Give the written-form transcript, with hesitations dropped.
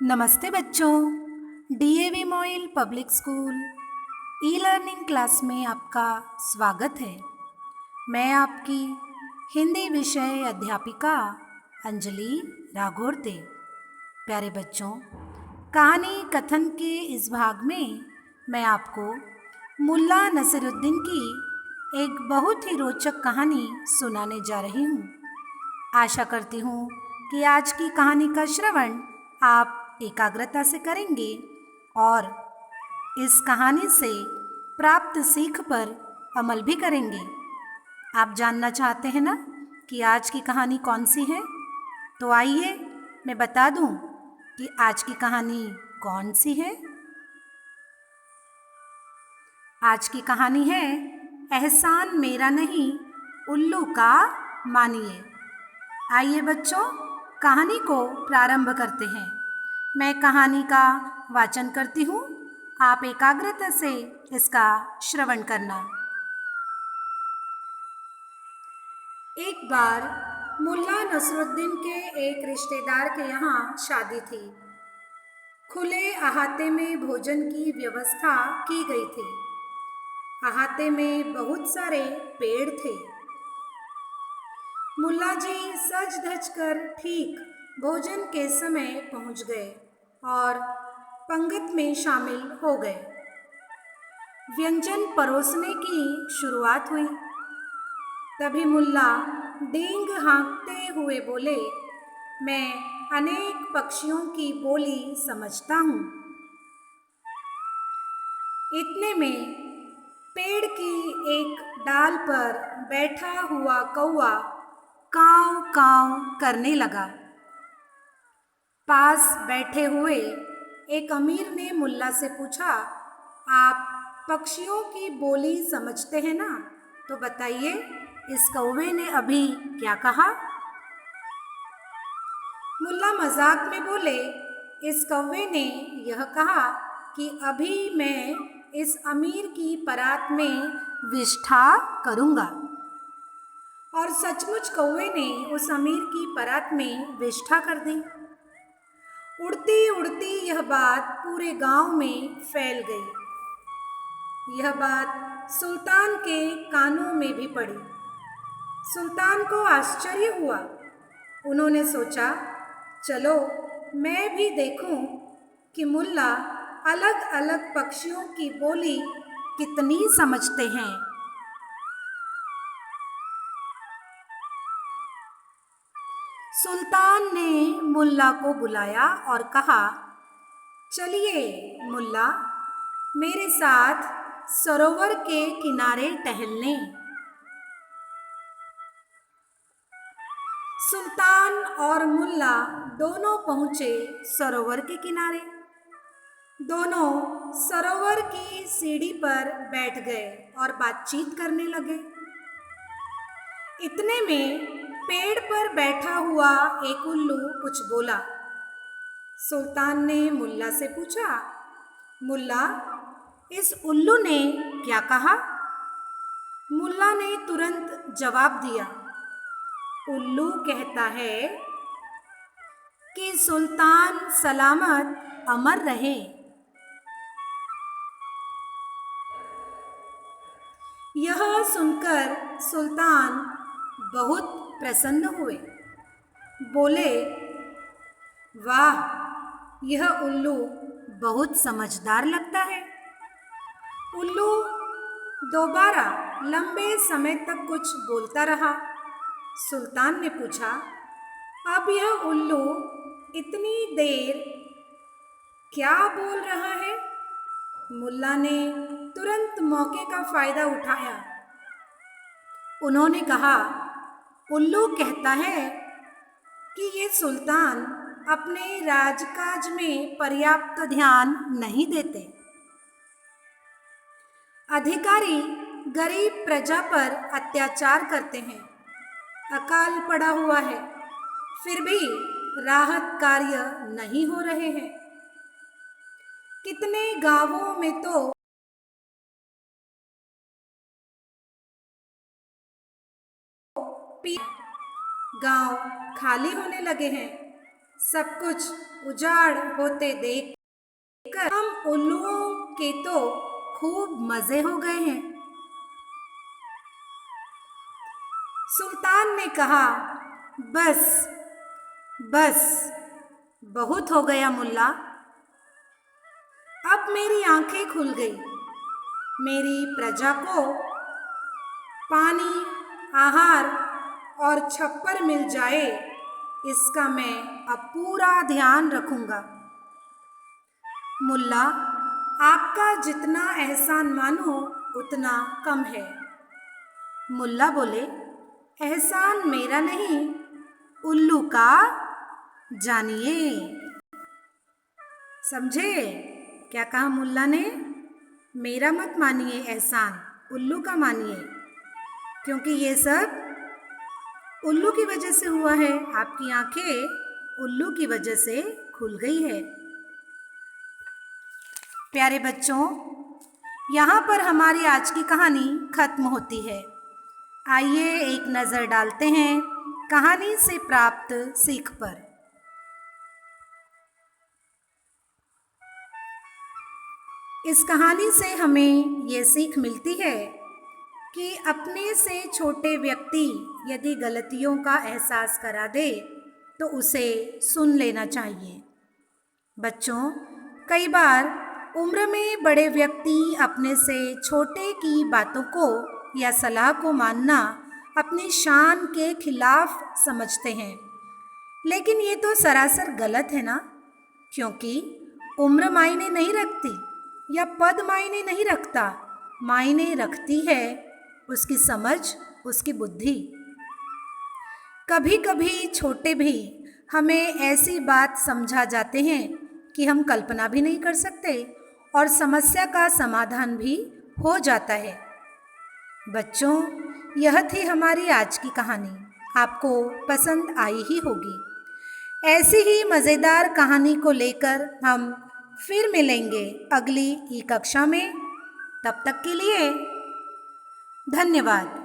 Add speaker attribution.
Speaker 1: नमस्ते बच्चों। DAV Moil public school e learning class में आपका स्वागत है। मैं आपकी हिंदी विषय अध्यापिका अंजलि राघोड़ते। प्यारे बच्चों, कहानी कथन के इस भाग में मैं आपको मुल्ला नसीरुद्दीन की एक बहुत ही रोचक कहानी सुनाने जा रही हूँ। आशा करती हूँ कि आज की कहानी का श्रवण आप एकाग्रता से करेंगे और इस कहानी से प्राप्त सीख पर अमल भी करेंगे। आप जानना चाहते हैं ना कि आज की कहानी कौन सी है? तो आइए मैं बता दूं कि आज की कहानी कौन सी है। आज की कहानी है एहसान मेरा नहीं, उल्लू का मानिए। आइए बच्चों, कहानी को प्रारंभ करते हैं। मैं कहानी का वाचन करती हूँ, आप एकाग्रता से इसका श्रवण करना। एक बार मुल्ला नसरुद्दीन के एक रिश्तेदार के यहाँ शादी थी। खुले अहाते में भोजन की व्यवस्था की गई थी। अहाते में बहुत सारे पेड़ थे। मुल्ला जी सज धज कर ठीक भोजन के समय पहुंच गए और पंगत में शामिल हो गए। व्यंजन परोसने की शुरुआत हुई। तभी मुल्ला डींग हाँकते हुए बोले, मैं अनेक पक्षियों की बोली समझता हूँ। इतने में पेड़ की एक डाल पर बैठा हुआ कौवा काँव काँव करने लगा। पास बैठे हुए एक अमीर ने मुल्ला से पूछा, आप पक्षियों की बोली समझते हैं ना? तो बताइए, इस कौवे ने अभी क्या कहा? मुल्ला मजाक में बोले, इस कौवे ने यह कहा कि अभी मैं इस अमीर की परात में विष्ठा करूँगा। और सचमुच कौवे ने उस अमीर की परात में विष्ठा कर दी। उड़ती उड़ती यह बात पूरे गांव में फैल गई। यह बात सुल्तान के कानों में भी पड़ी। सुल्तान को आश्चर्य हुआ। उन्होंने सोचा, चलो मैं भी देखूं कि मुल्ला अलग अलग पक्षियों की बोली कितनी समझते हैं। सुल्तान ने मुल्ला को बुलाया और कहा, चलिए मुल्ला, मेरे साथ सरोवर के किनारे टहलने। सुल्तान और मुल्ला दोनों पहुंचे सरोवर के किनारे। दोनों सरोवर की सीढ़ी पर बैठ गए और बातचीत करने लगे। इतने में पेड़ पर बैठा हुआ एक उल्लू कुछ बोला। सुल्तान ने मुल्ला से पूछा, मुल्ला, इस उल्लू ने क्या कहा? मुल्ला ने तुरंत जवाब दिया, उल्लू कहता है कि सुल्तान सलामत अमर रहे। यह सुनकर सुल्तान बहुत प्रसन्न हुए। बोले, वाह, यह उल्लू बहुत समझदार लगता है। उल्लू दोबारा लंबे समय तक कुछ बोलता रहा। सुल्तान ने पूछा, अब यह उल्लू इतनी देर क्या बोल रहा है? मुल्ला ने तुरंत मौके का फायदा उठाया। उन्होंने कहा, उल्लू कहता है कि ये सुल्तान अपने राजकाज में पर्याप्त ध्यान नहीं देते। अधिकारी गरीब प्रजा पर अत्याचार करते हैं। अकाल पड़ा हुआ है, फिर भी राहत कार्य नहीं हो रहे हैं। कितने गांवों में तो गांव खाली होने लगे हैं। सब कुछ उजाड़ होते देखकर हम उल्लुओं के तो खूब मजे हो गए हैं। सुल्तान ने कहा, बस बस बहुत हो गया मुल्ला। अब मेरी आंखें खुल गई। मेरी प्रजा को पानी, आहार और छप्पर मिल जाए, इसका मैं अब पूरा ध्यान रखूंगा। मुल्ला, आपका जितना एहसान मानो उतना कम है। मुल्ला बोले, एहसान मेरा नहीं, उल्लू का, जानिए। समझे क्या कहा मुल्ला ने? मेरा मत मानिए एहसान, उल्लू का मानिए, क्योंकि ये सब उल्लू की वजह से हुआ है। आपकी आंखें उल्लू की वजह से खुल गई है। प्यारे बच्चों, यहाँ पर हमारी आज की कहानी खत्म होती है। आइए एक नज़र डालते हैं कहानी से प्राप्त सीख पर। इस कहानी से हमें ये सीख मिलती है कि अपने से छोटे व्यक्ति यदि गलतियों का एहसास करा दे तो उसे सुन लेना चाहिए। बच्चों, कई बार उम्र में बड़े व्यक्ति अपने से छोटे की बातों को या सलाह को मानना अपनी शान के खिलाफ समझते हैं, लेकिन ये तो सरासर गलत है ना, क्योंकि उम्र मायने नहीं रखती या पद मायने नहीं रखता। मायने रखती है उसकी समझ, उसकी बुद्धि। कभी कभी छोटे भी हमें ऐसी बात समझा जाते हैं कि हम कल्पना भी नहीं कर सकते और समस्या का समाधान भी हो जाता है। बच्चों, यह थी हमारी आज की कहानी। आपको पसंद आई ही होगी। ऐसी ही मज़ेदार कहानी को लेकर हम फिर मिलेंगे अगली ई कक्षा में। तब तक के लिए धन्यवाद।